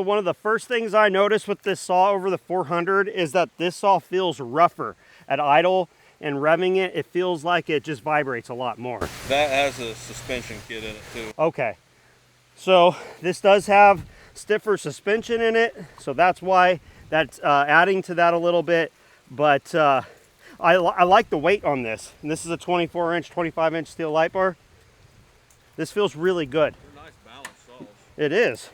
one of the first things I noticed with this saw over the 400 is that this saw feels rougher at idle, and revving it, it feels like it just vibrates a lot more. That has a suspension kit in it too. Okay, so this does have stiffer suspension in it, so that's why that's adding to that a little bit. But I like the weight on this. And this is a 24-inch, 25-inch steel light bar. This feels really good. They're nice balanced saws. It is.